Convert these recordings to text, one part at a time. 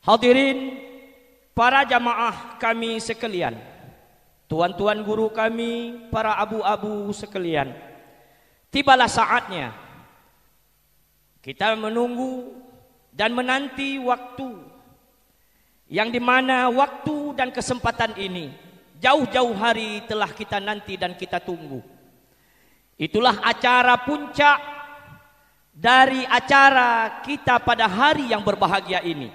Hadirin para jamaah kami sekalian, tuan-tuan guru kami, para abu-abu sekalian, tibalah saatnya kita menunggu dan menanti waktu yang dimana waktu dan kesempatan ini jauh-jauh hari telah kita nanti dan kita tunggu. Itulah acara puncak dari acara kita pada hari yang berbahagia ini.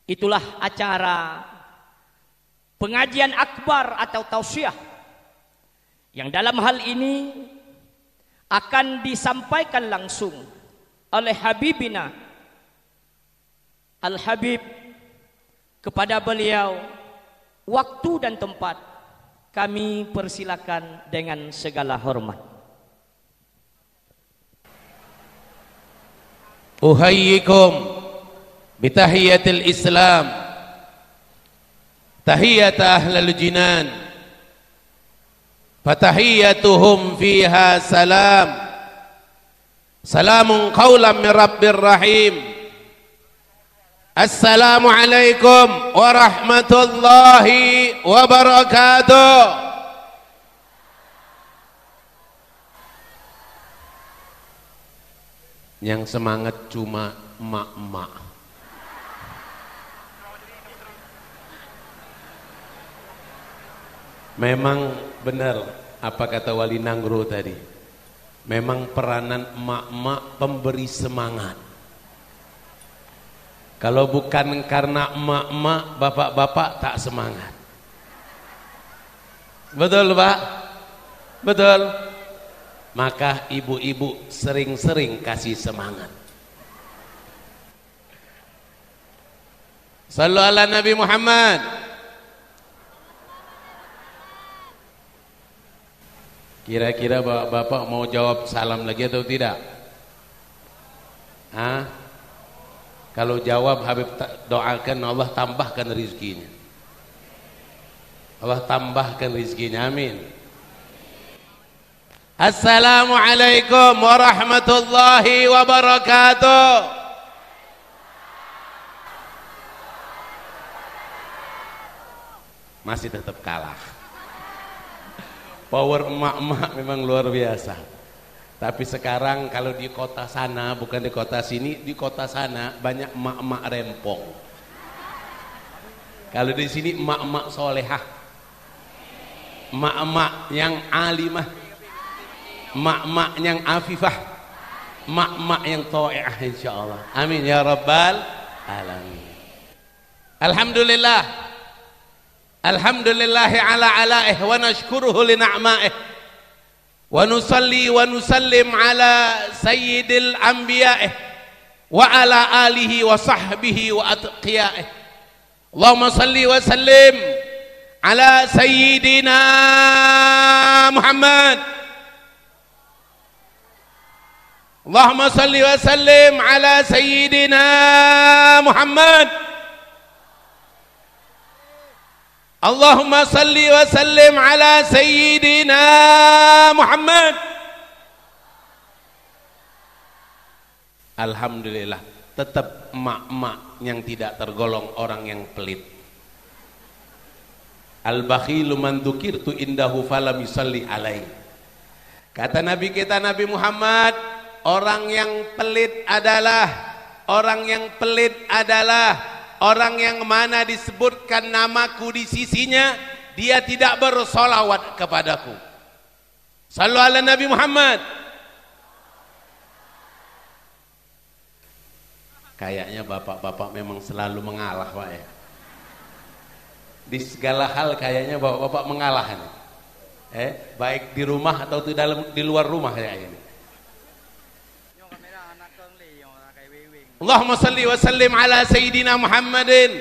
Itulah acara pengajian akbar atau tausiah yang dalam hal ini akan disampaikan langsung oleh Habibina Al-Habib. Kepada beliau waktu dan tempat kami persilakan dengan segala hormat. Uhayyikum bitahiyatil Islam, tahiyat ahlul jinan, fatahiyatuhum fiha salam, salamun qawlan min rabbir rahim. Assalamualaikum warahmatullahi wabarakatuh. Yang semangat cuma emak-emak. Memang benar apa kata Wali Nanggro tadi. Memang peranan emak-emak pemberi semangat. Kalau bukan karena emak-emak, bapak-bapak tak semangat. Betul Pak? Betul. Maka ibu-ibu sering-sering kasih semangat. Sallu ala Nabi Muhammad. Kira-kira bapak mau jawab salam lagi atau tidak? Hah? Kalau jawab Habib doakan Allah tambahkan rezekinya. Allah tambahkan rezekinya, amin. Assalamualaikum warahmatullahi wabarakatuh. Masih tetap kalah. Power emak-emak memang luar biasa. Tapi sekarang kalau di kota sana, bukan di kota sini, di kota sana banyak emak-emak rempong. Kalau di sini emak-emak solehah, emak-emak yang alimah, emak-emak yang afifah, emak-emak yang to'ah insyaallah. Amin ya rabbal alamin. Alhamdulillah, alhamdulillahi ala alaih wa nashkuruhu li na'maih. Wa nusalli wa nusallim ala sayyidil anbiya'ih wa ala alihi wa sahbihi wa atqiya'ih. Allahumma salli wa sallim ala sayyidina Muhammad. Allahumma salli wa sallim ala sayyidina Muhammad. Allahumma salli wa sallim ala sayyidina Muhammad. Alhamdulillah, tetap emak-emak yang tidak tergolong orang yang pelit. Al-bakhilu man dzukirtu indahu falam yusalli alaihi. Kata Nabi kita Nabi Muhammad, orang yang pelit adalah orang yang mana disebutkan namaku di sisinya, dia tidak bersolawat kepadaku. Sallu ala Nabi Muhammad. Kayaknya bapak-bapak memang selalu mengalah Pak ya. Di segala hal kayaknya bapak-bapak mengalah. Baik di rumah atau di luar rumah ya ini. Allahumma salli wa sallim ala sayyidina Muhammadin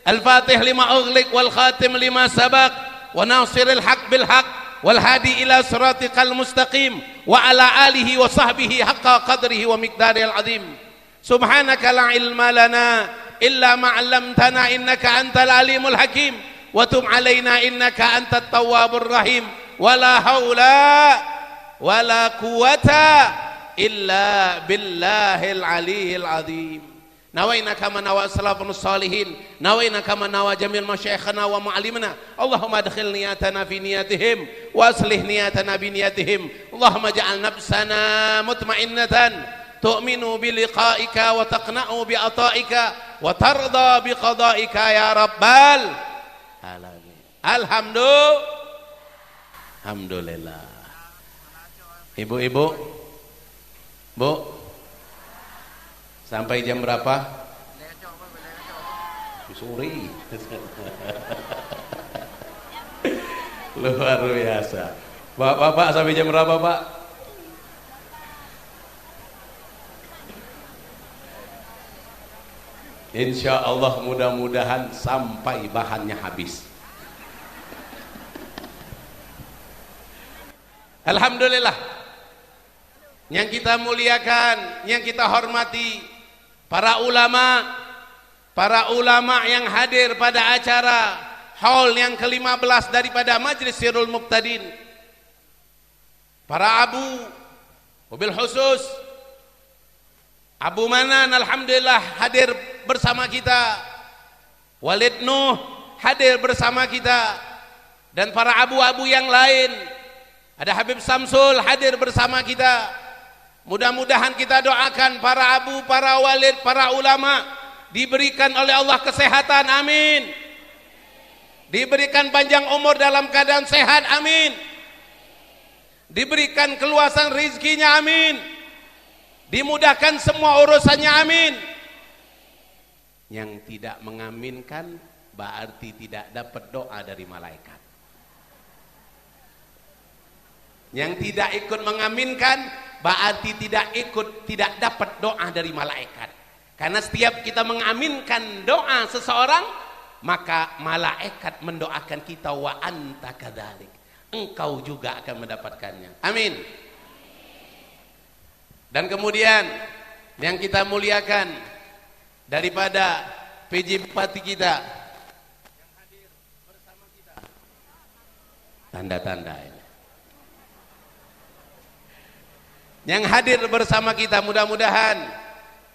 al-fatih lima ughliq wal khatim lima sabaq wa nasiril haq bil haq wal hadi ila siratikal mustaqim wa ala alihi wa sahbihi haqqa qadrihi wa miqdaril azim. Subhanaka la ilma lana illa ma 'allamtana innaka antal alimul hakim wa tub alaina innaka antat tawwabur rahim. Wala haula wala quwata illa billahil aliyil azim. Nawaina kama nawa salafun salihin, nawaina kama nawa jamil masyayikhana wa mu'allimina. Allahumma adkhil niyatana fi niyatihim wa aslih niyatana bi niyatihim. Allahumma ja'al nafsana mutmainnatan tu'minu bi liqa'ika wa taqna'u bi ata'ika wa tarda bi qada'ika ya rabbal alamin. Alhamdulillah. Ibu-ibu, Bu, sampai jam berapa? Sore. Luar biasa. Bapak sampai jam berapa, Pak? Insya Allah mudah-mudahan sampai bahannya habis. Alhamdulillah. Yang kita muliakan, yang kita hormati, para ulama yang hadir pada acara haul yang ke-15 daripada Majlis Sirrul Muqtadin. Para abu, wabil khusus Abu Manan alhamdulillah hadir bersama kita. Walid Nuh hadir bersama kita. Dan para abu-abu yang lain. Ada Habib Samsul hadir bersama kita. Mudah-mudahan kita doakan para abu, para walid, para ulama diberikan oleh Allah kesehatan, amin. Diberikan panjang umur dalam keadaan sehat, amin. Diberikan keluasan rizkinya, amin. Dimudahkan semua urusannya, amin. Yang tidak mengaminkan berarti tidak dapat doa dari malaikat. Yang tidak ikut mengaminkan berarti tidak dapat doa dari malaikat. Karena setiap kita mengaminkan doa seseorang, maka malaikat mendoakan kita, wa anta kadzalik. Engkau juga akan mendapatkannya. Amin. Dan kemudian yang kita muliakan daripada PJ Bupati kita yang hadir bersama kita. Tanda-tanda ini. Yang hadir bersama kita, mudah-mudahan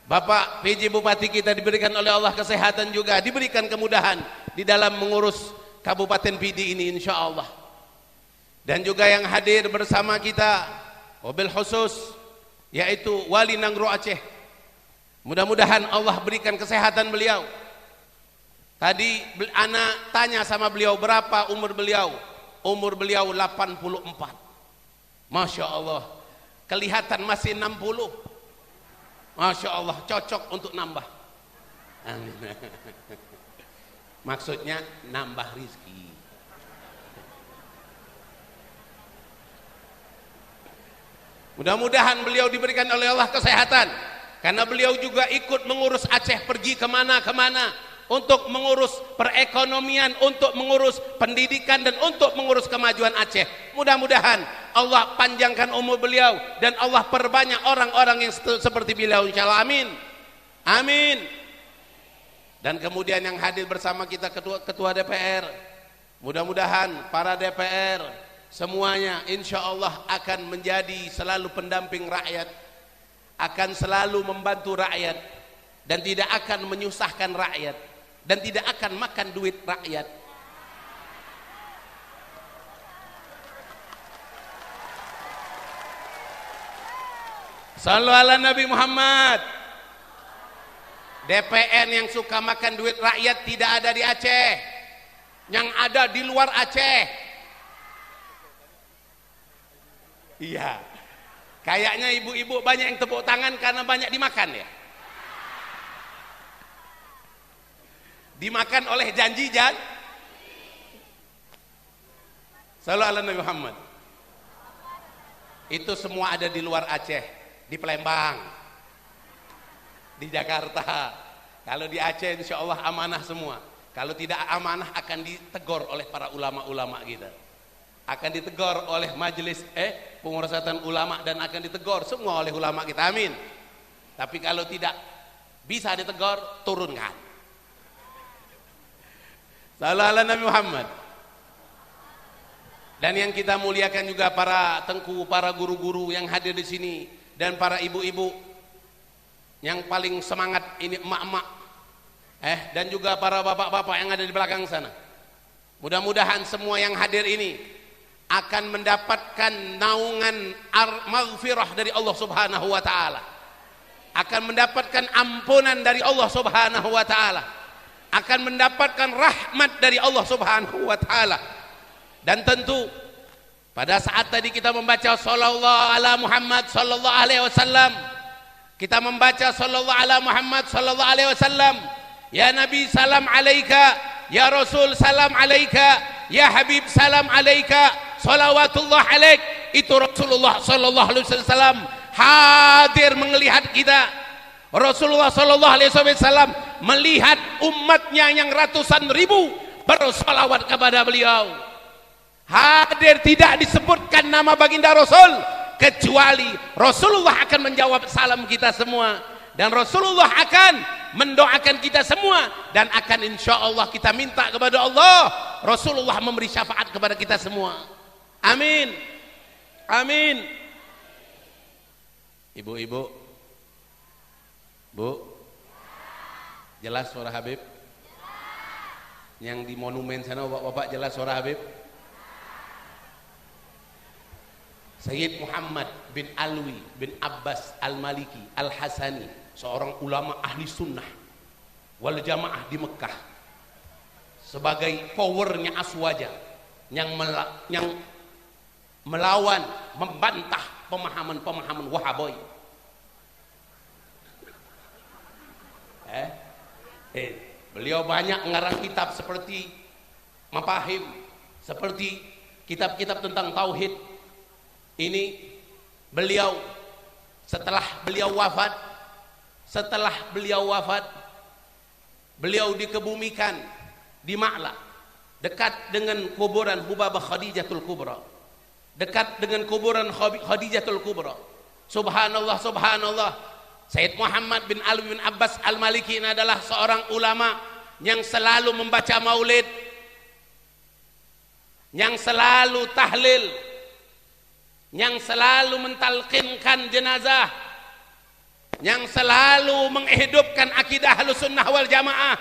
Bapak PJ Bupati kita diberikan oleh Allah kesehatan juga, diberikan kemudahan di dalam mengurus Kabupaten Pidi ini insya Allah. Dan juga yang hadir bersama kita wabil khusus yaitu Wali Nangro Aceh. Mudah-mudahan Allah berikan kesehatan beliau. Tadi anak tanya sama beliau berapa umur beliau. Umur beliau 84. Masya Allah. Kelihatan masih 60. Masya Allah, cocok untuk nambah. Amin. Maksudnya nambah rizki. Mudah-mudahan beliau diberikan oleh Allah kesehatan. Karena beliau juga ikut mengurus Aceh, pergi kemana-kemana. Untuk mengurus perekonomian, untuk mengurus pendidikan, dan untuk mengurus kemajuan Aceh. Mudah-mudahan Allah panjangkan umur beliau dan Allah perbanyak orang-orang yang seperti beliau insyaallah, amin. Amin. Dan kemudian yang hadir bersama kita ketua DPR. Mudah-mudahan para DPR semuanya insyaallah akan menjadi selalu pendamping rakyat, akan selalu membantu rakyat dan tidak akan menyusahkan rakyat. Dan tidak akan makan duit rakyat. Sallu ala Nabi Muhammad. DPR yang suka makan duit rakyat tidak ada di Aceh. Yang ada di luar Aceh. Iya. Kayaknya ibu-ibu banyak yang tepuk tangan karena banyak dimakan ya. Dimakan oleh janji. Sallu ala Nabi Muhammad. Itu semua ada di luar Aceh, di Palembang, di Jakarta. Kalau di Aceh insya Allah amanah semua. Kalau tidak amanah akan ditegur oleh para ulama-ulama kita. Akan ditegur oleh majelis pengurusatan ulama dan akan ditegur semua oleh ulama kita. Amin. Tapi kalau tidak bisa ditegur, turunkan. Sallallahu ala Nabi Muhammad. Dan yang kita muliakan juga para tengku, para guru-guru yang hadir di sini dan para ibu-ibu. yang paling semangat ini emak-emak, dan juga para bapak-bapak yang ada di belakang sana. Mudah-mudahan semua yang hadir ini akan mendapatkan naungan maghfirah dari Allah Subhanahu wa taala. Akan mendapatkan ampunan dari Allah Subhanahu wa taala. Akan mendapatkan rahmat dari Allah Subhanahu wa taala. Dan tentu pada saat tadi kita membaca sallallahu ala Muhammad sallallahu alaihi wasallam, kita membaca sallallahu ala Muhammad sallallahu alaihi wasallam, ya Nabi salam alaika, ya Rasul salam alaika, ya Habib salam alaika, salawatullah alaik. Itu Rasulullah sallallahu alaihi wasallam hadir melihat kita. Rasulullah sallallahu alaihi wasallam melihat umatnya yang ratusan ribu bersolawat kepada beliau. Hadir, tidak disebutkan nama baginda Rasul, kecuali Rasulullah akan menjawab salam kita semua, dan Rasulullah akan mendoakan kita semua, dan akan insya Allah kita minta kepada Allah, Rasulullah memberi syafaat kepada kita semua. Amin, amin. Ibu-ibu, Bu, jelas suara Habib? Yang di monumen sana bapak-bapak jelas suara Habib? Sayyid Muhammad bin Alwi bin Abbas Al-Maliki Al-Hasani, seorang ulama ahli sunnah wal jamaah di Mekah, sebagai powernya Aswaja yang melawan, membantah pemahaman-pemahaman Wahabi. Beliau banyak mengarang kitab seperti Mafahim, seperti kitab-kitab tentang tauhid. Ini beliau setelah beliau wafat, beliau dikebumikan di Ma'la, dekat dengan kuburan Hubabah Khadijatul Kubra, dekat dengan kuburan Khadijatul Kubra. Subhanallah, subhanallah. Sayyid Muhammad bin Alwi bin Abbas Al-Maliki ini adalah seorang ulama yang selalu membaca maulid, yang selalu tahlil, yang selalu mentalqinkan jenazah, yang selalu menghidupkan akidah Ahlussunnah wal Jamaah.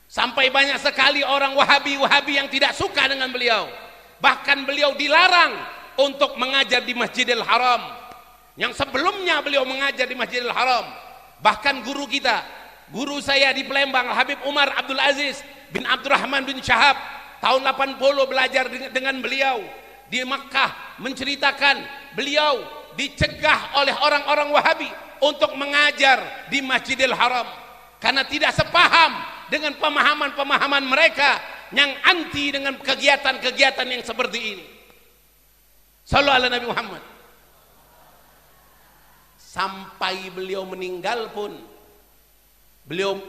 Sampai banyak sekali orang Wahabi yang tidak suka dengan beliau. Bahkan beliau dilarang untuk mengajar di Masjidil Haram, yang sebelumnya beliau mengajar di Masjidil Haram. Bahkan guru saya di Palembang, Habib Umar Abdul Aziz bin Abdurrahman bin Syahab, tahun 80 belajar dengan beliau di Makkah, menceritakan beliau dicegah oleh orang-orang Wahabi untuk mengajar di Masjidil Haram karena tidak sepaham dengan pemahaman-pemahaman mereka yang anti dengan kegiatan-kegiatan yang seperti ini. Sallallahu alaihi Nabi Muhammad. Sampai beliau meninggal pun,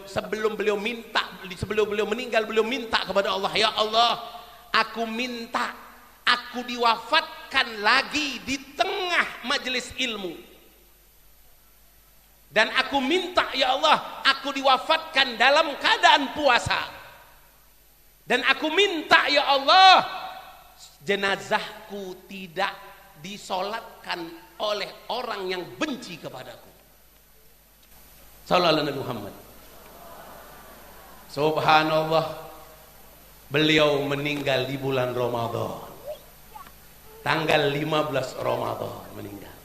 sebelum beliau meninggal, beliau minta kepada Allah, ya Allah, aku minta aku diwafatkan lagi di tengah majelis ilmu, dan aku minta ya Allah, aku diwafatkan dalam keadaan puasa, dan aku minta ya Allah, jenazahku tidak disolatkan oleh orang yang benci kepadaku. Sallallahu alaihi Muhammad. Subhanallah, beliau meninggal di bulan Ramadan, tanggal 15 Ramadan meninggal.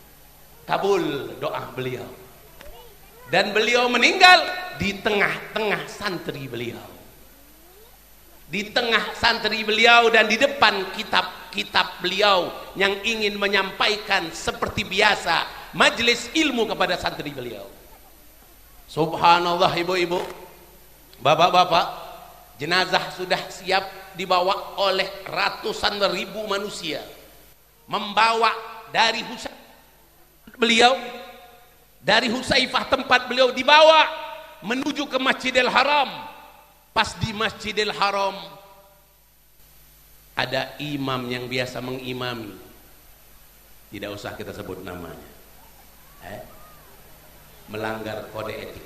Kabul doa beliau. Dan beliau meninggal di tengah-tengah santri beliau. Di tengah santri beliau dan di depan kitab-kitab beliau yang ingin menyampaikan seperti biasa majelis ilmu kepada santri beliau. Subhanallah, ibu-ibu, bapak-bapak, jenazah sudah siap dibawa oleh ratusan ribu manusia. Membawa dari Husaifah tempat beliau dibawa menuju ke Masjidil Haram. Pas di Masjidil Haram ada imam yang biasa mengimami, tidak usah kita sebut namanya, melanggar kode etik.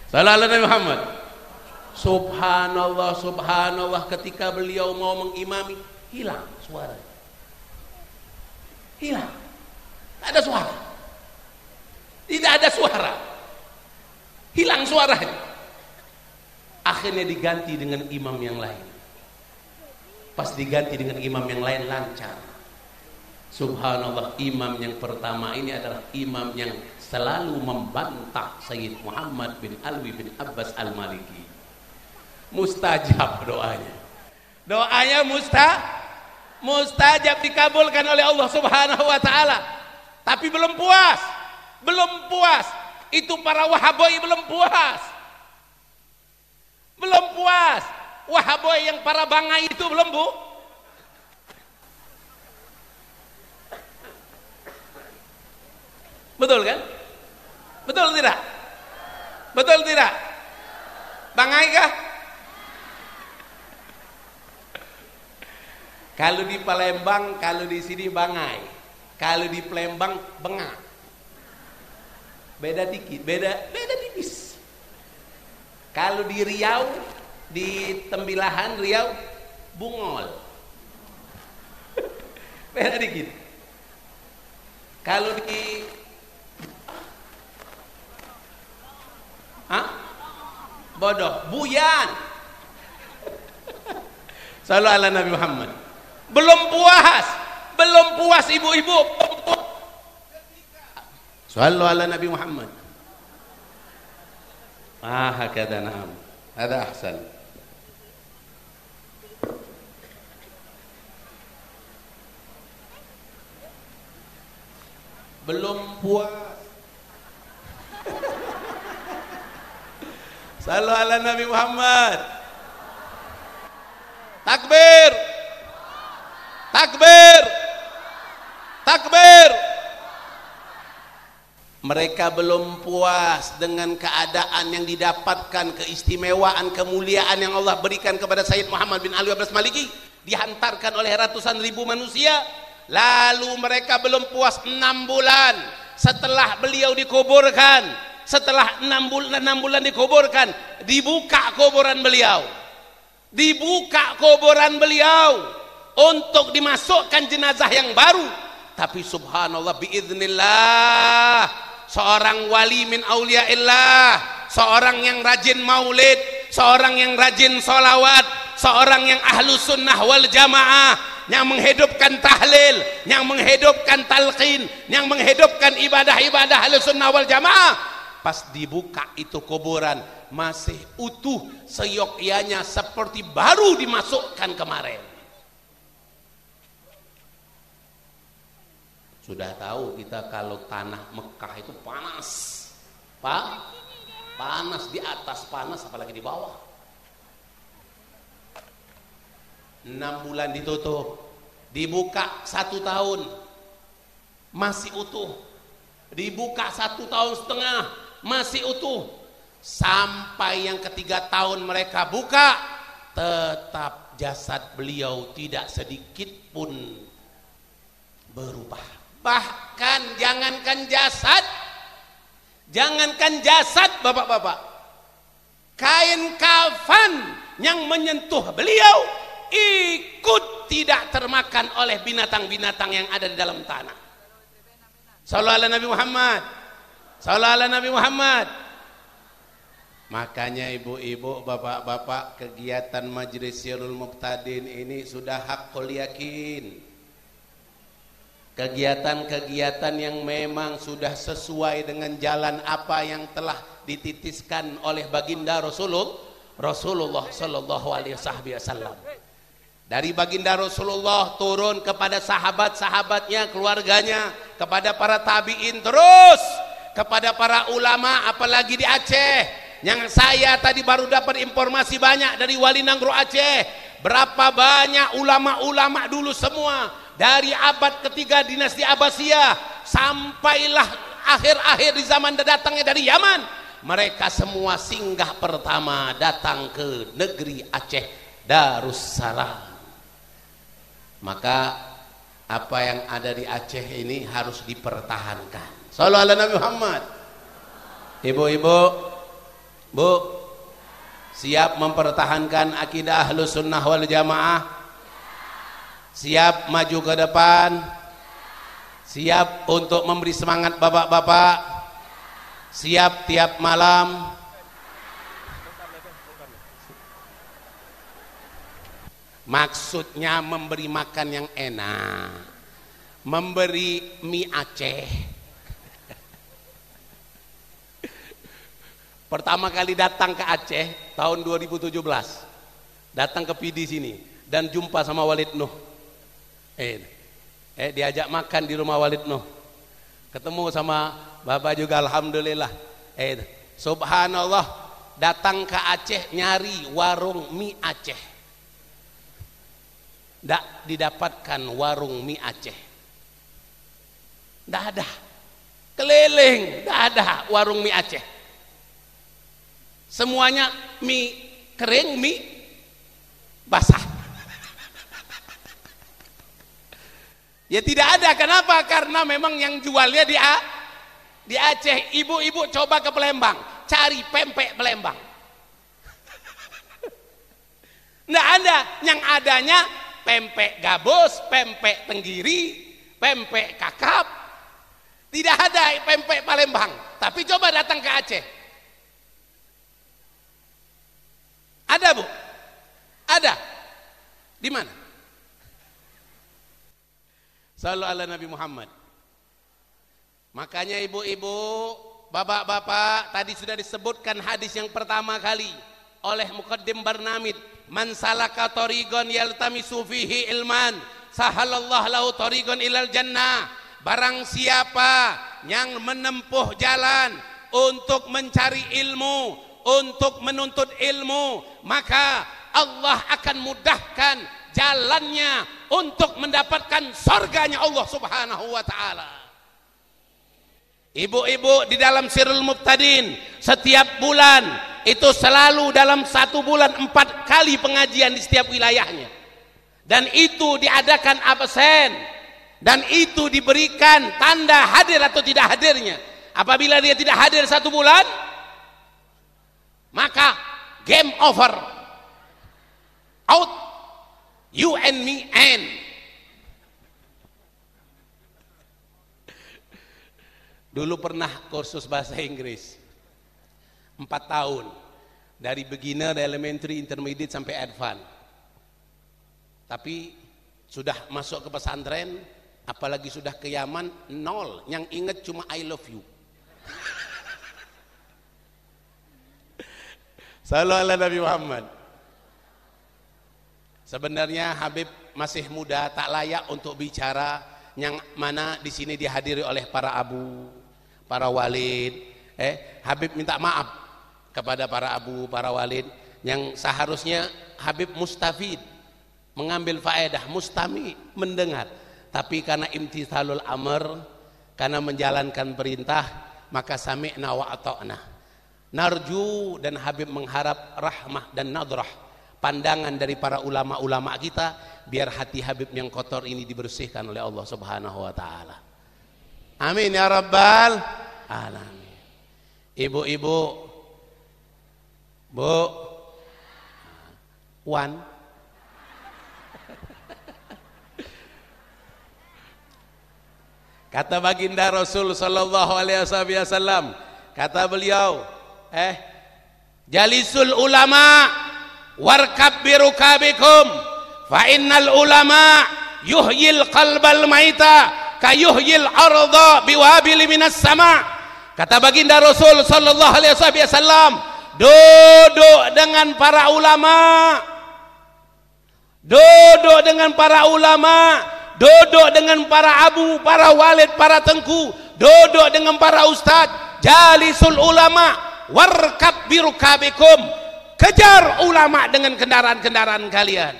Sallallahu alaihi Muhammad. Subhanallah, subhanallah, ketika beliau mau mengimami, hilang suara, hilang, tak ada suara. Tidak ada suara. Hilang suaranya. Akhirnya diganti dengan imam yang lain. Pas diganti dengan imam yang lain lancar. Subhanallah, imam yang pertama ini adalah imam yang selalu membantah Sayyid Muhammad bin Alwi bin Abbas Al-Maliki. Mustajab doanya. Doanya mustajab, dikabulkan oleh Allah Subhanahu wa taala. Tapi belum puas. Belum puas. Itu para Wahaboy belum puas. Belum puas. Wahaboy yang para bangai itu belum, Bu. Betul kan? Betul tidak? Betul tidak? Bangai kah? Kalau di Palembang, kalau di sini bangai. Kalau di Palembang bengak. Beda dikit, beda tipis. Kalau di Riau, di Tembilahan Riau, bungol. Beda dikit. Kalau di bodoh, buyan. Sallu ala Nabi Muhammad. Belum puas ibu-ibu. Sallu ala Nabi Muhammad. Hakadha na'am. Hada ahsan. Belum puas. Sallu ala Nabi Muhammad. Takbir. Takbir. Takbir. Mereka belum puas dengan keadaan yang didapatkan, keistimewaan, kemuliaan yang Allah berikan kepada Sayyid Muhammad bin Ali Abbas Maliki, dihantarkan oleh ratusan ribu manusia. Lalu mereka belum puas 6 bulan setelah beliau dikuburkan. Setelah 6 bulan dikuburkan, dibuka kuburan beliau. Dibuka kuburan beliau untuk dimasukkan jenazah yang baru. Tapi subhanallah, biiznillah, seorang wali min auliaillah, seorang yang rajin maulid, seorang yang rajin sholawat, seorang yang ahlu sunnah wal jamaah, yang menghidupkan tahlil, yang menghidupkan talqin, yang menghidupkan ibadah-ibadah ahlu sunnah wal jamaah. Pas dibuka itu kuburan masih utuh seyogyanya, seperti baru dimasukkan kemarin. Sudah tahu kita kalau tanah Mekah itu panas, Pak, panas, di atas panas, apalagi di bawah. 6 bulan ditutup, dibuka 1 tahun masih utuh, dibuka 1,5 tahun masih utuh, sampai yang ketiga tahun mereka buka, tetap jasad beliau tidak sedikit pun berubah. Bahkan jangankan jasad bapak-bapak, kain kafan yang menyentuh beliau ikut tidak termakan oleh binatang-binatang yang ada di dalam tanah. Sallallahu ala Nabi Muhammad. Sallallahu ala Nabi Muhammad. Makanya ibu-ibu, bapak-bapak, kegiatan Majlis Syirul Muqtadin ini sudah hakul yakin. Kegiatan-kegiatan yang memang sudah sesuai dengan jalan apa yang telah dititiskan oleh baginda Rasulullah sallallahu alaihi wasallam. Dari baginda Rasulullah turun kepada sahabat-sahabatnya, keluarganya, kepada para tabi'in, terus kepada para ulama, apalagi di Aceh. Yang saya tadi baru dapat informasi banyak dari Wali Nanggro Aceh. Berapa banyak ulama-ulama dulu semua, dari abad ketiga dinasti Abbasiyah sampailah akhir-akhir di zaman datangnya dari Yaman. Mereka semua singgah pertama datang ke negeri Aceh Darussalam. Maka apa yang ada di Aceh ini harus dipertahankan. Sallallahu alaihi Nabi Muhammad. Ibu-ibu, Bu, siap mempertahankan akidah Ahlus Sunnah wal Jamaah? Siap maju ke depan? Siap untuk memberi semangat bapak-bapak? siap tiap malam maksudnya memberi makan yang enak, memberi mie Aceh. Pertama kali datang ke Aceh tahun 2017, datang ke PD sini dan jumpa sama Walid Nuh. Diajak makan di rumah Walid Nuh, ketemu sama Bapak juga, alhamdulillah. Subhanallah, datang ke Aceh nyari warung mie Aceh, tidak didapatkan warung mie Aceh, tidak ada, keliling tidak ada warung mie Aceh, semuanya mie kering, mie basah. Ya tidak ada. Kenapa? Karena memang yang jualnya di Aceh. Ibu-ibu coba ke Palembang, cari pempek Palembang, nggak ada. Yang adanya pempek gabus, pempek tenggiri, pempek kakap. Tidak ada pempek Palembang. Tapi coba datang ke Aceh, ada Bu? Ada. Di mana? Sallu ala Nabi Muhammad. Makanya ibu-ibu, bapak-bapak, tadi sudah disebutkan hadis yang pertama kali oleh Muqaddim Barnamid, man salaka tariqan yaltamisu fihi ilman sahalallahu lahu tariqan ilal jannah. Barang siapa yang menempuh jalan untuk mencari ilmu, untuk menuntut ilmu, maka Allah akan mudahkan jalannya untuk mendapatkan surganya Allah Subhanahu wa ta'ala. Ibu-ibu, di dalam Sirrul Mubtadin setiap bulan itu selalu dalam 1 bulan 4 kali pengajian di setiap wilayahnya, dan itu diadakan absen, dan itu diberikan tanda hadir atau tidak hadirnya. Apabila dia tidak hadir 1 bulan, maka game over, out, you and me and. Dulu pernah kursus bahasa Inggris 4 tahun, dari beginner, elementary, intermediate sampai advance. Tapi sudah masuk ke pesantren, apalagi sudah ke Yaman, 0. Yang ingat cuma I love you. Sallu ala Nabi Muhammad. Sebenarnya Habib masih muda, tak layak untuk bicara, yang mana di sini dihadiri oleh para abu, para walid. Habib minta maaf kepada para abu, para walid, yang seharusnya Habib mustafid, mengambil faedah, mustami, mendengar. Tapi karena imtithalul amr, karena menjalankan perintah, maka sami'na wa ata'na. Narju, dan Habib mengharap rahmah dan nadrah, pandangan dari para ulama-ulama kita, biar hati Habib yang kotor ini dibersihkan oleh Allah Subhanahu wa ta'ala. Amin ya rabbal alamin. Ibu-ibu, Bu, Wan, kata baginda Rasul sallallahu alaihi wasallam, kata beliau, jalisul ulama warkab birukabikum fa innal ulama yuhyil qalbal maita kayuhyil arda biwabil minas sama. Kata baginda Rasul sallallahu alaihi wasallam, duduk dengan para ulama, duduk dengan para ulama, duduk dengan para abu, para walid, para tengku, duduk dengan para ustad, jalisul ulama warkab birukabikum, kejar ulama dengan kendaraan-kendaraan kalian.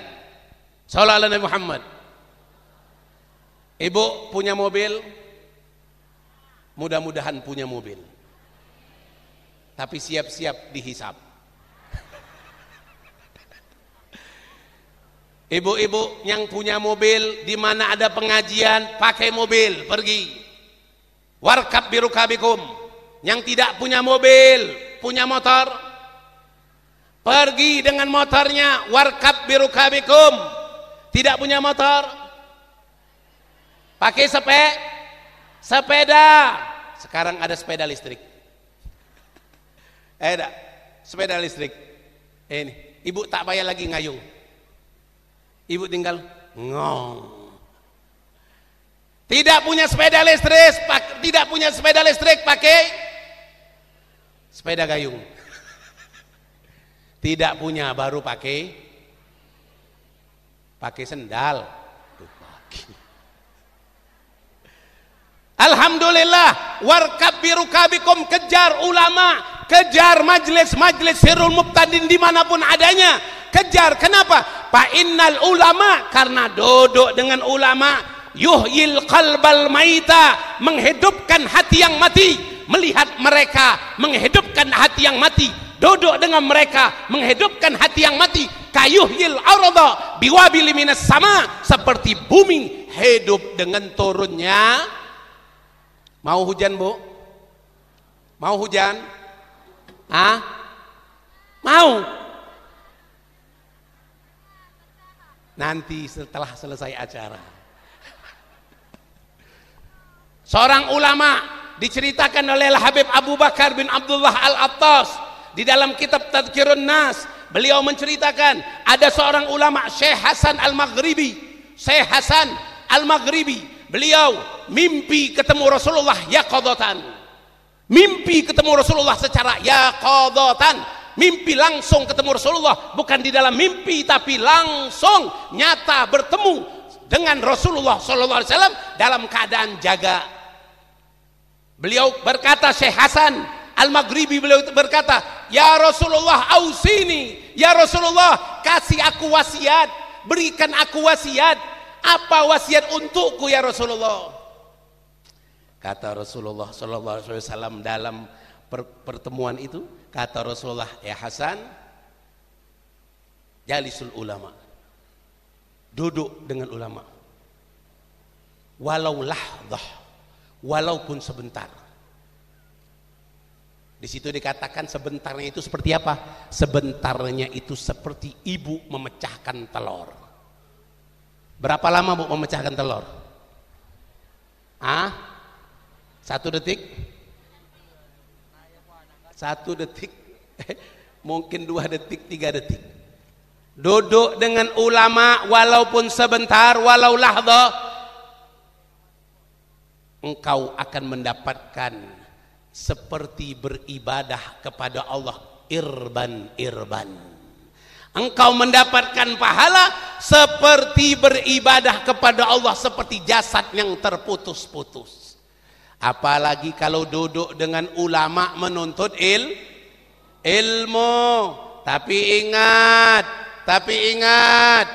Sallallahu alaihi Muhammad. Ibu punya mobil, mudah-mudahan punya mobil, tapi siap-siap dihisap. Ibu-ibu yang punya mobil, di mana ada pengajian, pakai mobil pergi. Warkab birukabikum. Yang tidak punya mobil, punya motor, pergi dengan motornya. Warkab birukabikum. Tidak punya motor, pakai sepeda. Sekarang ada sepeda listrik. Dah, sepeda listrik. Ini, ibu tak payah lagi ngayung. Ibu tinggal ngong. Tidak punya sepeda listrik, pakai sepeda gayung. Tidak punya, baru pakai sendal. Alhamdulillah, warkab birukabikum, kejar ulama, kejar majlis-majlis sirrul muqtadin dimanapun adanya, kejar. Kenapa? Fa innal ulama, karena duduk dengan ulama, yuhyil qalbal maita, menghidupkan hati yang mati. Melihat mereka menghidupkan hati yang mati, duduk dengan mereka menghidupkan hati yang mati. Kayuhyil arda biwabili minas sama, seperti bumi hidup dengan turunnya. Mau hujan, Bu? Mau hujan? Mau? Nanti setelah selesai acara. Seorang ulama diceritakan oleh Habib Abu Bakar bin Abdullah Al-Attas di dalam kitab Tadhkirun Nas. Beliau menceritakan ada seorang ulama, Syekh Hasan Al-Maghribi. Beliau mimpi ketemu Rasulullah yaqadatan. Mimpi ketemu Rasulullah secara yaqadatan. Mimpi langsung ketemu Rasulullah, bukan di dalam mimpi tapi langsung nyata bertemu dengan Rasulullah sallallahu alaihi wasallam dalam keadaan jaga. Beliau berkata, Syekh Hasan Al-Maghribi, beliau berkata, ya Rasulullah ausini, ya Rasulullah kasih aku wasiat, berikan aku wasiat. Apa wasiat untukku ya Rasulullah? Kata Rasulullah sallallahu alaihi wasallam dalam pertemuan itu, kata Rasulullah, ya Hasan, jalisul ulama, duduk dengan ulama, walau lahdah, walaupun sebentar. Di situ dikatakan sebentarnya itu seperti apa? Sebentarnya itu seperti ibu memecahkan telur. Berapa lama, Bu, memecahkan telur? 1 detik? 1 detik? Mungkin 2 detik, 3 detik. Duduk dengan ulama walaupun sebentar, walau lahdah, engkau akan mendapatkan seperti beribadah kepada Allah irban. Engkau mendapatkan pahala seperti beribadah kepada Allah, seperti jasad yang terputus-putus. Apalagi kalau duduk dengan ulama menuntut ilmu. Tapi ingat,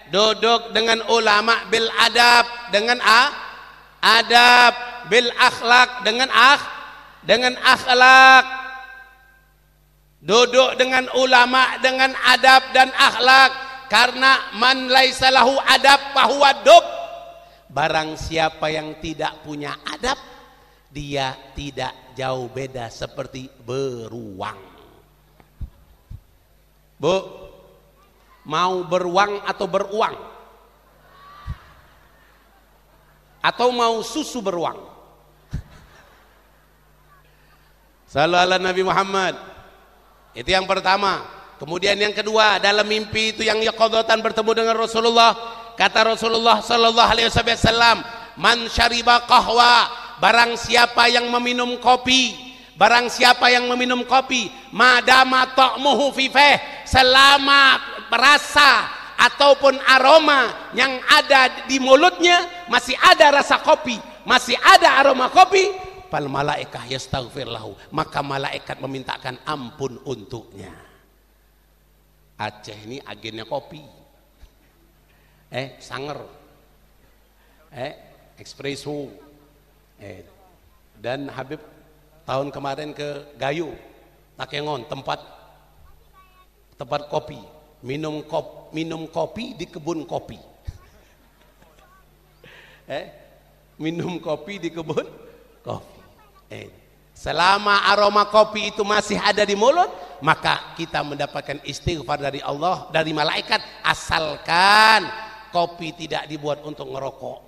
duduk dengan ulama bil adab, dengan adab, bil akhlak, dengan akhlak. Duduk dengan ulama dengan adab dan akhlak, karena man laisa lahu adab fahuwa dub. Barang siapa yang tidak punya adab, dia tidak jauh beda seperti beruang. Bu, mau beruang atau beruang? Atau mau susu beruang? Sallu ala Nabi Muhammad. Itu yang pertama. Kemudian yang kedua, dalam mimpi itu yang yaqadatan bertemu dengan Rasulullah. Kata Rasulullah sallallahu alaihi wasallam, man syariba qahwa, barang siapa yang meminum kopi, madama ta'muhu fi fih, selama rasa ataupun aroma yang ada di mulutnya masih ada rasa kopi, masih ada aroma kopi, fal malaikah yastaghfir lahu, maka malaikat memintakan ampun untuknya. Aceh ini agennya kopi, sanger, espresso, dan Habib tahun kemarin ke Gayo, Takengon, tempat kopi, minum kopi di kebun kopi, minum kopi di kebun kopi. Selama aroma kopi itu masih ada di mulut, maka kita mendapatkan istighfar dari Allah, dari malaikat, asalkan kopi tidak dibuat untuk ngerokok.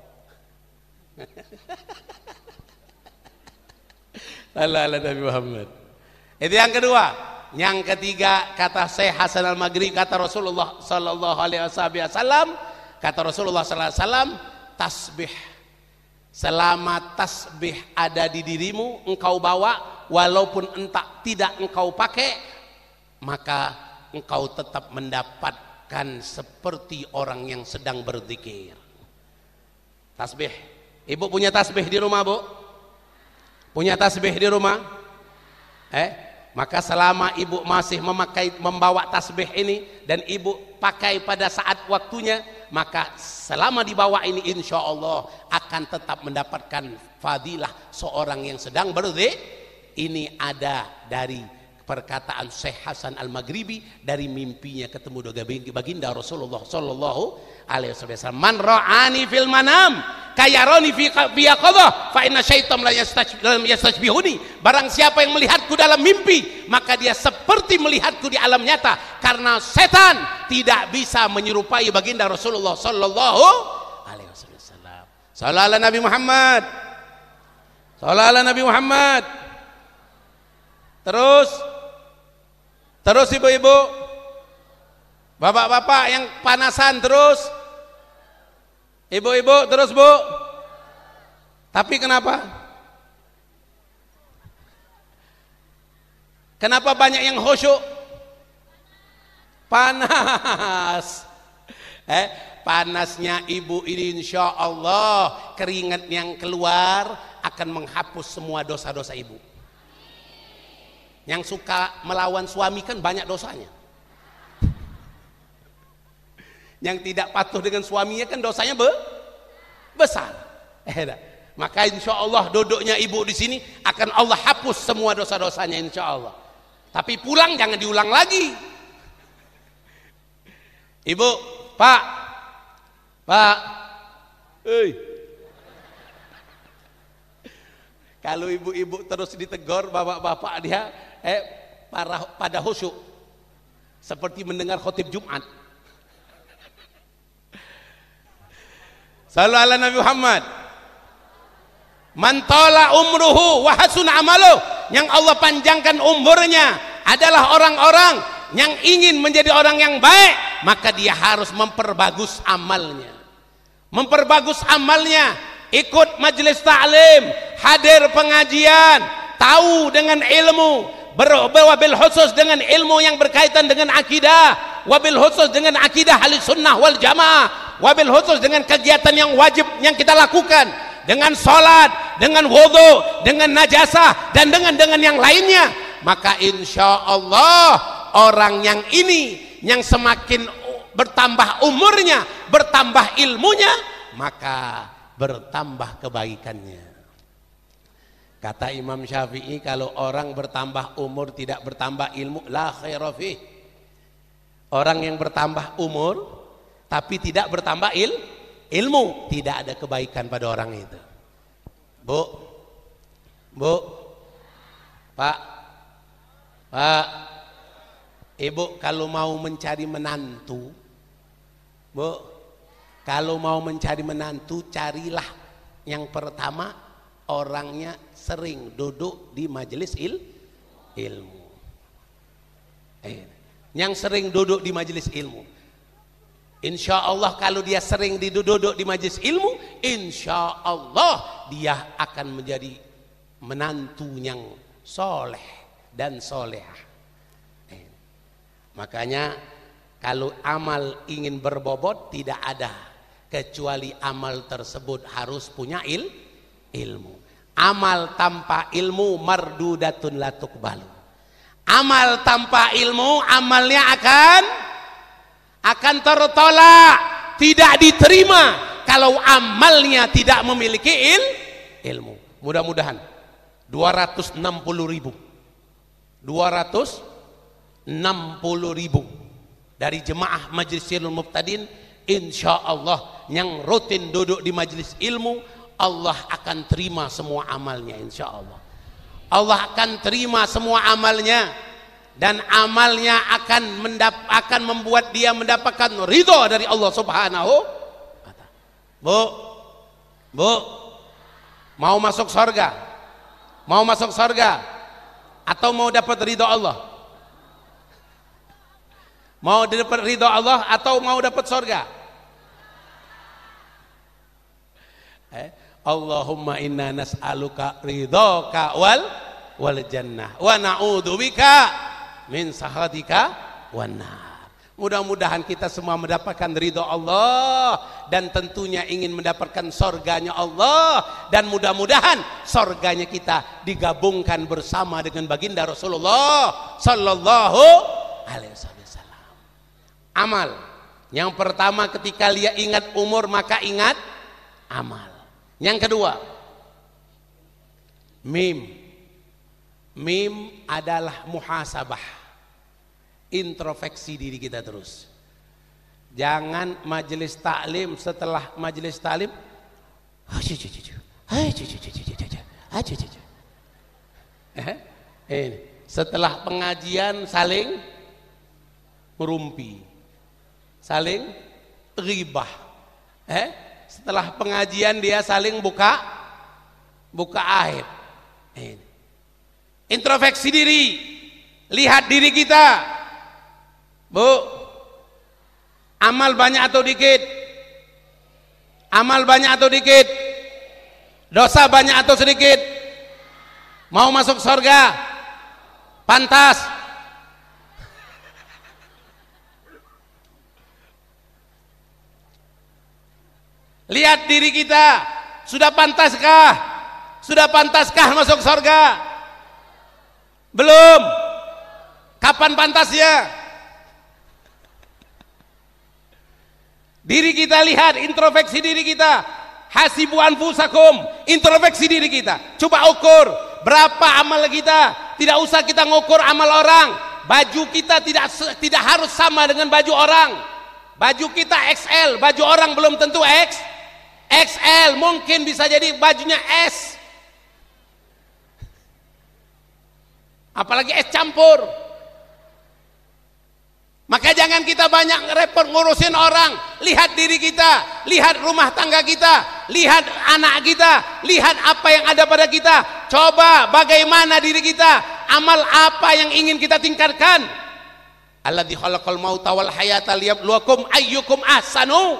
Ala Nabi Muhammad. Itu yang kedua. Yang ketiga, kata Syekh Hasan Al-Maghribi, kata Rasulullah sallallahu alaihi wasallam, kata Rasulullah sallallahu alaihi wasallam, tasbih, selama tasbih ada di dirimu, engkau bawa, walaupun entah tidak engkau pakai, maka engkau tetap mendapatkan seperti orang yang sedang berzikir. Tasbih. Ibu punya tasbih di rumah, Bu? Punya tasbih di rumah? Maka selama ibu masih membawa tasbih ini dan ibu pakai pada saat waktunya, maka selama dibawa ini insya Allah akan tetap mendapatkan fadilah seorang yang sedang berzikir. Ini ada dari perkataan Syekh Hasan Al-Maghribi dari mimpinya ketemu baginda Rasulullah sallallahu alaihi wasallam. Man ra'ani fil manam kayaroni fi yaqadha fa inna syaitan la yastajbihuni. Barang siapa yang melihatku dalam mimpi, maka dia seperti melihatku di alam nyata, karena setan tidak bisa menyerupai baginda Rasulullah sallallahu alaihi wasallam. Sallallahu ala Nabi Muhammad. Sallallahu ala Nabi Muhammad. Terus ibu-ibu, bapak-bapak yang panasan terus, ibu-ibu terus, Bu. Tapi kenapa? Kenapa banyak yang khusyuk? Panas. Panasnya ibu ini insya Allah keringat yang keluar akan menghapus semua dosa-dosa ibu. Yang suka melawan suami kan banyak dosanya. Yang tidak patuh dengan suaminya kan dosanya besar. Maka insya Allah duduknya ibu di sini akan Allah hapus semua dosa-dosanya insya Allah. Tapi pulang jangan diulang lagi. Ibu, Pak, kalau ibu-ibu terus ditegur bapak-bapak dia pada khusyuk seperti mendengar khotib Jumat. Sallallahu ala Nabi Muhammad. Man tala umruhu wa hasuna amaluh, yang Allah panjangkan umurnya adalah orang-orang yang ingin menjadi orang yang baik, maka dia harus memperbagus amalnya. Memperbagus amalnya, ikut majelis ta'lim, hadir pengajian, tahu dengan ilmu, wabil khusus dengan ilmu yang berkaitan dengan akidah, wabil khusus dengan akidah ahli sunnah wal jamaah, wabil khusus dengan kegiatan yang wajib yang kita lakukan, dengan sholat, dengan wudhu, dengan najasah, dan dengan yang lainnya. Maka insya Allah orang yang ini yang semakin bertambah umurnya, bertambah ilmunya, maka bertambah kebaikannya. Kata Imam Syafi'i, kalau orang bertambah umur tidak bertambah ilmu, la khaira fih. Orang yang bertambah umur tapi tidak bertambah ilmu, tidak ada kebaikan pada orang itu. Bu, Pak, Ibu kalau mau mencari menantu, Bu, kalau mau mencari menantu, carilah yang pertama orangnya sering duduk di majelis ilmu. Yang sering duduk di majelis ilmu, insya Allah kalau dia sering duduk di majelis ilmu, insya Allah dia akan menjadi menantu yang soleh dan solehah. Makanya kalau amal ingin berbobot, tidak ada kecuali amal tersebut harus punya ilmu. Amal tanpa ilmu mardudatun la tuqbalu. Amal tanpa ilmu, amalnya akan tertolak, tidak diterima kalau amalnya tidak memiliki ilmu. Mudah-mudahan 260.000 dari jemaah Majlis Ilmu Muftadin, insya Allah yang rutin duduk di majelis ilmu, Allah akan terima semua amalnya. Insya Allah Allah akan terima semua amalnya, dan amalnya akan membuat dia mendapatkan ridho dari Allah Subhanahu wa ta'ala. Bu, mau masuk surga? Mau masuk surga? atau mau dapat ridho Allah? Mau dapat ridho Allah atau mau dapat surga? Allahumma inna nas'aluka ridhoka wal jannah wa na'udzubika min sakhatika wan nar. Mudah-mudahan kita semua mendapatkan ridho Allah dan tentunya ingin mendapatkan surganya Allah, dan mudah-mudahan surganya kita digabungkan bersama dengan baginda Rasulullah sallallahu alaihi wasallam. Amal yang pertama, ketika dia ingat umur maka ingat amal. Yang kedua, mim adalah muhasabah, introspeksi diri kita terus. Jangan majelis taklim, setelah majelis taklim setelah pengajian saling merumpi, saling ghibah. Setelah pengajian dia saling buka aib. Introspeksi diri, lihat diri kita. Bu, amal banyak atau dikit? Amal banyak atau dikit? Dosa banyak atau sedikit? Mau masuk surga? Pantas? Lihat diri kita, sudah pantaskah? Sudah pantaskah masuk surga? Belum. Kapan pantasnya? Diri kita lihat, introspeksi diri kita. Hasibu anfusakum, introspeksi diri kita. Coba ukur berapa amal kita. Tidak usah kita ngukur amal orang. Baju kita tidak harus sama dengan baju orang. Baju kita XL, baju orang belum tentu XL, mungkin bisa jadi bajunya S. Apalagi es campur. Maka jangan kita banyak repot ngurusin orang. Lihat diri kita, lihat rumah tangga kita, lihat anak kita, lihat apa yang ada pada kita. Coba bagaimana diri kita, amal apa yang ingin kita tingkatkan. Alladzi khalaqal mauta wal hayata liyabluwakum ayyukum ahsanu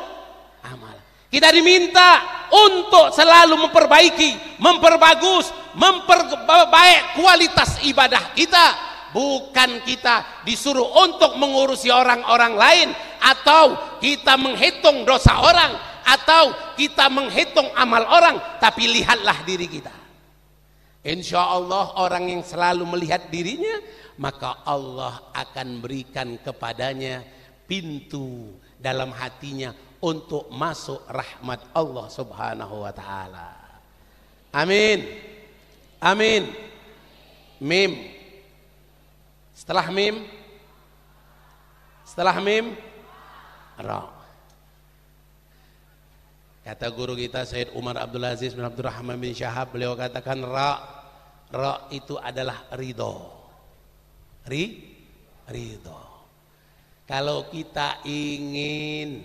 amala. Kita diminta untuk selalu memperbaiki, memperbagus, memperbaik kualitas ibadah kita. Bukan kita disuruh untuk mengurusi orang-orang lain, atau kita menghitung dosa orang, atau kita menghitung amal orang, tapi lihatlah diri kita. Insya Allah orang yang selalu melihat dirinya, maka Allah akan berikan kepadanya pintu dalam hatinya untuk masuk rahmat Allah subhanahu wa ta'ala. Amin. Amin. Mim. Setelah mim ra. Kata guru kita Sayyid Umar Abdul Aziz bin Abdurrahman bin Syahab, beliau katakan ra itu adalah ridho. Ridho. Kalau kita ingin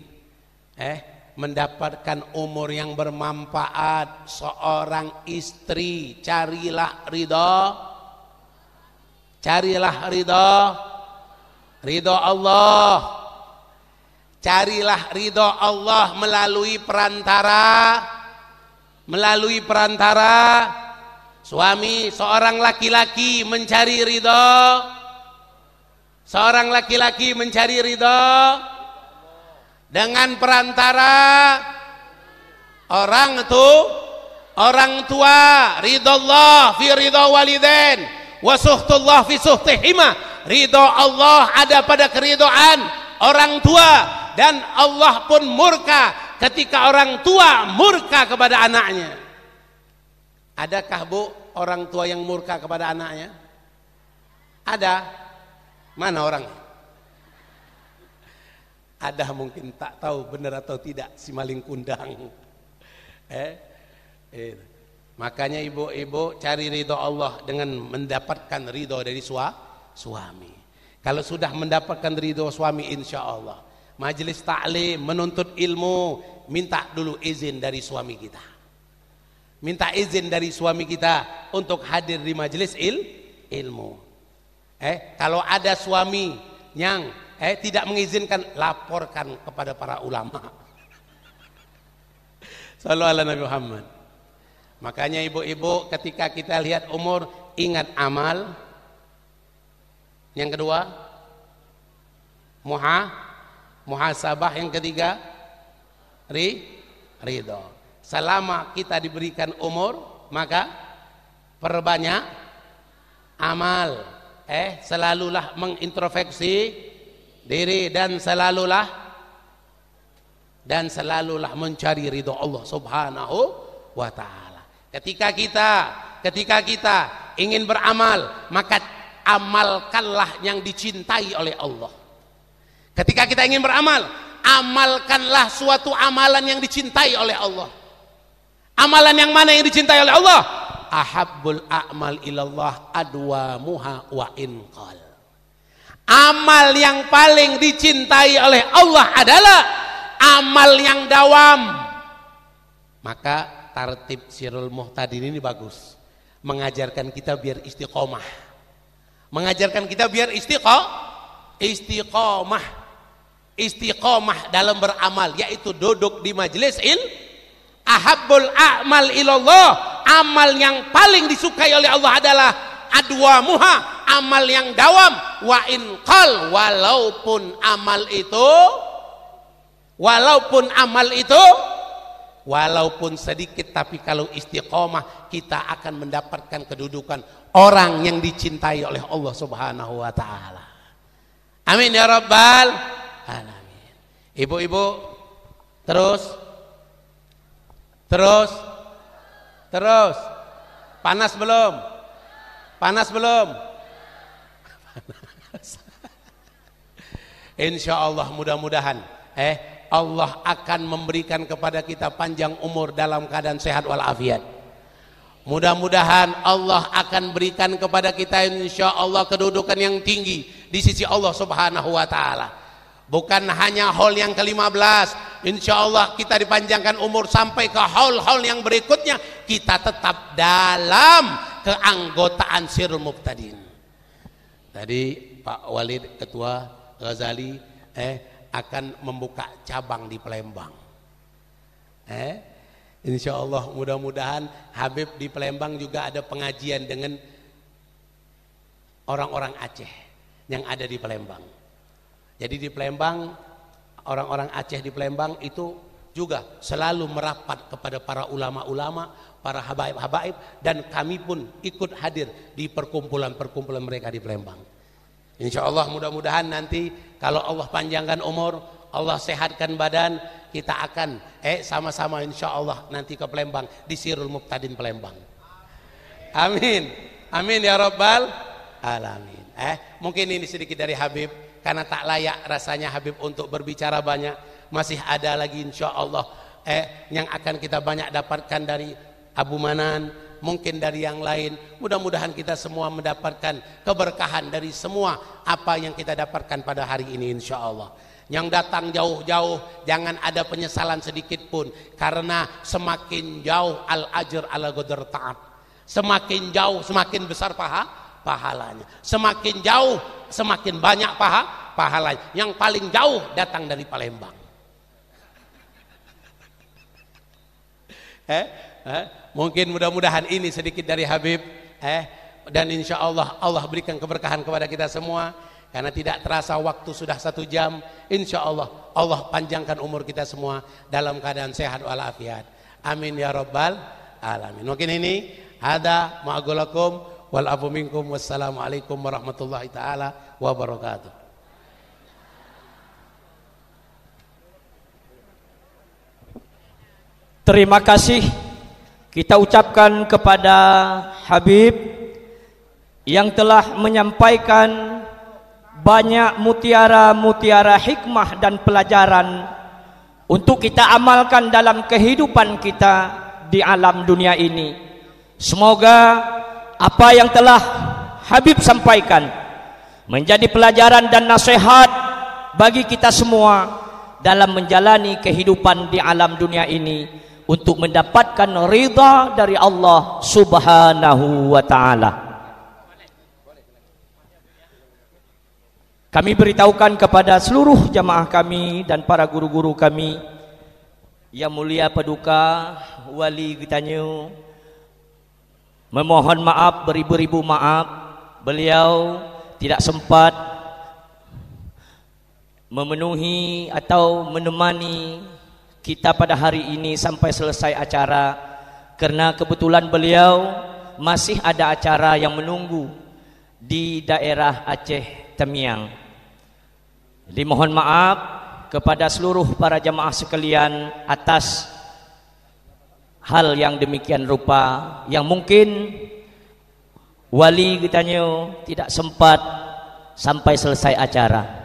mendapatkan umur yang bermanfaat, seorang istri carilah ridho. Carilah ridho Allah. Carilah ridho Allah melalui perantara suami. Seorang laki-laki mencari ridho, dengan perantara orang tua. Ridho Allah fi ridho walidain wa suhtullah fi suhtihima. Ridho Allah ada pada keridhaan orang tua, dan Allah pun murka ketika orang tua murka kepada anaknya. Adakah Bu orang tua yang murka kepada anaknya? Ada? Mana orangnya? Ada, mungkin tak tahu benar atau tidak si maling kundang. Makanya ibu-ibu cari ridho Allah dengan mendapatkan ridho dari suami. Kalau sudah mendapatkan ridho suami, insya Allah majelis taklim menuntut ilmu, minta dulu izin dari suami kita. Minta izin dari suami kita untuk hadir di majelis ilmu. Kalau ada suami yang tidak mengizinkan, laporkan kepada para ulama. Sallallahu ala Nabi Muhammad. Makanya ibu-ibu ketika kita lihat umur, ingat amal. Yang kedua, muhasabah. Yang ketiga, ridho. Selama kita diberikan umur, maka perbanyak amal. Selalulah mengintrospeksi diri dan selalulah mencari ridho Allah Subhanahu wa ta'ala. Ketika kita ingin beramal, maka amalkanlah yang dicintai oleh Allah. Ketika kita ingin beramal, amalkanlah suatu amalan yang dicintai oleh Allah. Amalan yang mana yang dicintai oleh Allah? Ahabbul a'mal ilallah adwamuha wa inqal. Amal yang paling dicintai oleh Allah adalah amal yang dawam. Maka tartib Sirul Muhtadin ini bagus, mengajarkan kita biar istiqomah, mengajarkan kita biar istiqomah dalam beramal, yaitu duduk di majlis ahabbul a'mal ilallah, amal yang paling disukai oleh Allah adalah adwamuha, amal yang dawam, wa inqal, walaupun amal sedikit, tapi kalau istiqomah kita akan mendapatkan kedudukan orang yang dicintai oleh Allah Subhanahu wa ta'ala. Amin ya rabbal alamin. Ibu-ibu terus panas belum? Insya Allah mudah-mudahan Allah akan memberikan kepada kita panjang umur dalam keadaan sehat walafiat. Mudah-mudahan Allah akan berikan kepada kita insya Allah kedudukan yang tinggi di sisi Allah Subhanahu wa ta'ala. Bukan hanya haul yang ke-15, insya Allah kita dipanjangkan umur sampai ke haul-haul yang berikutnya, kita tetap dalam keanggotaan Sirul Muhtadin. Tadi Pak Walid Ketua Ghazali akan membuka cabang di Palembang. Insya Allah mudah-mudahan Habib di Palembang juga ada pengajian dengan orang-orang Aceh yang ada di Palembang. Jadi di Palembang, orang-orang Aceh di Palembang itu juga selalu merapat kepada para ulama-ulama, para habaib-habaib, dan kami pun ikut hadir di perkumpulan-perkumpulan mereka di Palembang. Insya Allah mudah-mudahan nanti kalau Allah panjangkan umur, Allah sehatkan badan, kita akan sama-sama insya Allah nanti ke Palembang di Sirul Muhtadin Palembang. Amin, amin ya rabbal alamin. Mungkin ini sedikit dari Habib, karena tak layak rasanya Habib untuk berbicara banyak. Masih ada lagi insya Allah yang akan kita banyak dapatkan dari Abu Manan, mungkin dari yang lain. Mudah-mudahan kita semua mendapatkan keberkahan dari semua apa yang kita dapatkan pada hari ini insya Allah. Yang datang jauh-jauh jangan ada penyesalan sedikit pun, karena semakin jauh al-ajr ala qadar ta'at. Semakin jauh semakin besar pahalanya. Semakin jauh semakin banyak pahalanya. Yang paling jauh datang dari Palembang. Mungkin mudah-mudahan ini sedikit dari Habib, dan insya Allah Allah berikan keberkahan kepada kita semua. Karena tidak terasa waktu sudah 1 jam. Insya Allah Allah panjangkan umur kita semua dalam keadaan sehat walafiat. Amin ya rabbal alamin. Mungkin ini hada ma'agulakum wal afu minkum. Wassalamualaikum warahmatullahi taala wabarakatuh. Terima kasih kita ucapkan kepada Habib yang telah menyampaikan banyak mutiara-mutiara hikmah dan pelajaran untuk kita amalkan dalam kehidupan kita di alam dunia ini. Semoga apa yang telah Habib sampaikan menjadi pelajaran dan nasihat bagi kita semua dalam menjalani kehidupan di alam dunia ini untuk mendapatkan ridha dari Allah Subhanahu wa ta'ala. Kami beritahukan kepada seluruh jamaah kami dan para guru-guru kami, Yang Mulia Paduka Wali Gitanyu memohon maaf beribu-ribu maaf, beliau tidak sempat memenuhi atau menemani kita pada hari ini sampai selesai acara, karena kebetulan beliau masih ada acara yang menunggu di daerah Aceh Tamiang. Jadi mohon maaf kepada seluruh para jamaah sekalian atas hal yang demikian rupa, yang mungkin wali Gitanyu tidak sempat sampai selesai acara.